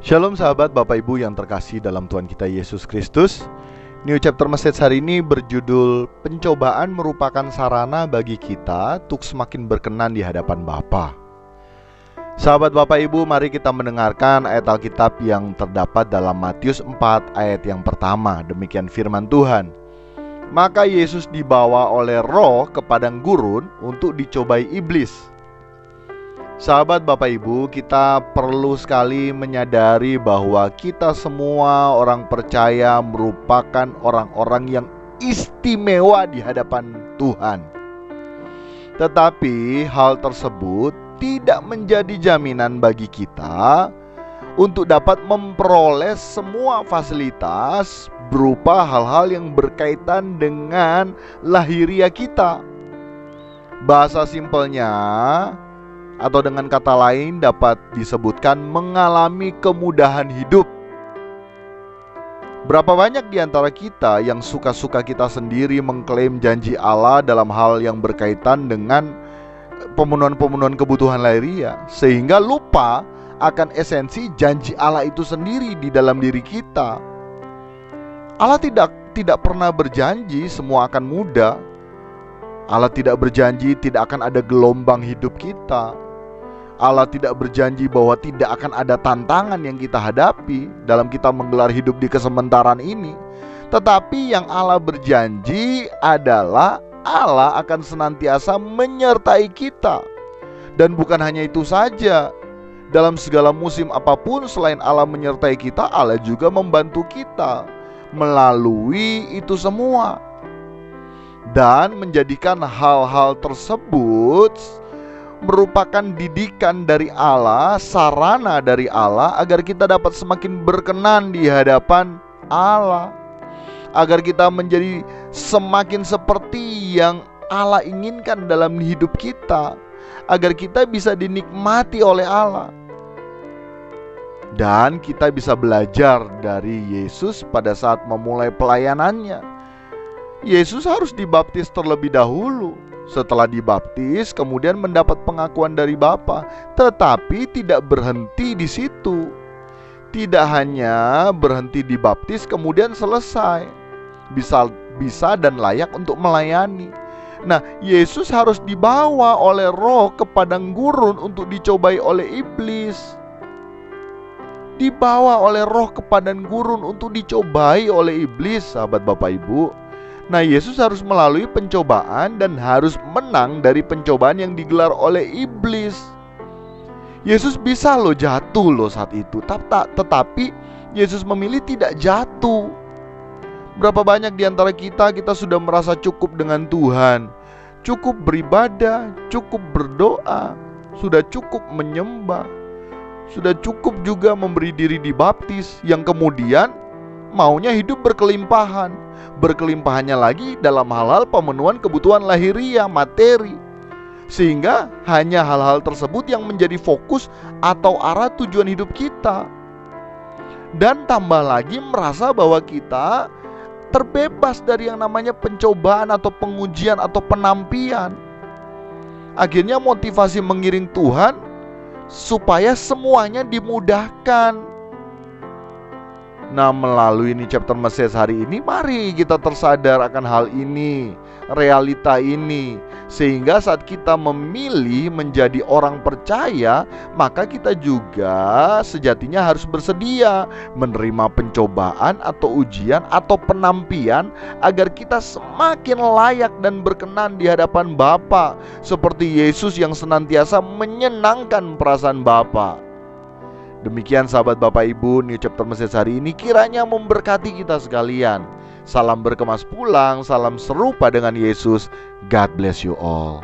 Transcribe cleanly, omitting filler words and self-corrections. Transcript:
Shalom sahabat Bapak Ibu yang terkasih dalam Tuhan kita Yesus Kristus. New Chapter Message hari ini berjudul Pencobaan merupakan sarana bagi kita untuk semakin berkenan di hadapan Bapa. Sahabat Bapak Ibu, mari kita mendengarkan ayat Alkitab yang terdapat dalam Matius 4 ayat yang pertama. Demikian firman Tuhan. Maka Yesus dibawa oleh Roh ke padang gurun untuk dicobai iblis. Sahabat Bapak Ibu, kita perlu sekali menyadari bahwa kita semua orang percaya merupakan orang-orang yang istimewa di hadapan Tuhan. Tetapi hal tersebut tidak menjadi jaminan bagi kita untuk dapat memperoleh semua fasilitas berupa hal-hal yang berkaitan dengan lahiriah kita. Bahasa simpelnya, atau dengan kata lain dapat disebutkan mengalami kemudahan hidup. Berapa banyak di antara kita yang suka-suka kita sendiri mengklaim janji Allah dalam hal yang berkaitan dengan pemenuhan kebutuhan lahiriah, sehingga lupa akan esensi janji Allah itu sendiri di dalam diri kita. Allah tidak pernah berjanji semua akan mudah. Allah tidak berjanji tidak akan ada gelombang hidup kita. Allah tidak berjanji bahwa tidak akan ada tantangan yang kita hadapi dalam kita menggelar hidup di kesementaraan ini. Tetapi yang Allah berjanji adalah Allah akan senantiasa menyertai kita. Dan bukan hanya itu saja, dalam segala musim apapun selain Allah menyertai kita, Allah juga membantu kita melalui itu semua, dan menjadikan hal-hal tersebut merupakan didikan dari Allah, sarana dari Allah, agar kita dapat semakin berkenan di hadapan Allah, agar kita menjadi semakin seperti yang Allah inginkan dalam hidup kita, agar kita bisa dinikmati oleh Allah. Dan kita bisa belajar dari Yesus pada saat memulai pelayanannya. Yesus harus dibaptis terlebih dahulu. Setelah dibaptis, kemudian mendapat pengakuan dari Bapa. Tetapi tidak berhenti di situ. Tidak hanya berhenti dibaptis kemudian selesai. Bisa dan layak untuk melayani. Nah, Yesus harus dibawa oleh Roh ke padang gurun untuk dicobai oleh iblis. Dibawa oleh Roh ke padang gurun untuk dicobai oleh iblis, sahabat Bapak Ibu. Nah, Yesus harus melalui pencobaan dan harus menang dari pencobaan yang digelar oleh iblis. Yesus bisa jatuh saat itu, tetapi Yesus memilih tidak jatuh. Berapa banyak di antara kita sudah merasa cukup dengan Tuhan, cukup beribadah, cukup berdoa, sudah cukup menyembah, sudah cukup juga memberi diri dibaptis, yang kemudian maunya hidup berkelimpahan. Berkelimpahannya lagi dalam hal-hal pemenuhan kebutuhan lahiriah, materi, sehingga hanya hal-hal tersebut yang menjadi fokus atau arah tujuan hidup kita. Dan tambah lagi merasa bahwa kita terbebas dari yang namanya pencobaan atau pengujian atau penampian. Akhirnya motivasi mengiring Tuhan supaya semuanya dimudahkan. Nah, melalui ini chapter message hari ini, mari kita tersadar akan hal ini, realita ini, sehingga saat kita memilih menjadi orang percaya, maka kita juga sejatinya harus bersedia menerima pencobaan atau ujian atau penampian agar kita semakin layak dan berkenan di hadapan Bapa, seperti Yesus yang senantiasa menyenangkan perasaan Bapa. Demikian sahabat Bapak Ibu, New Chapter Message hari ini kiranya memberkati kita sekalian. Salam berkemas pulang, salam serupa dengan Yesus. God bless you all.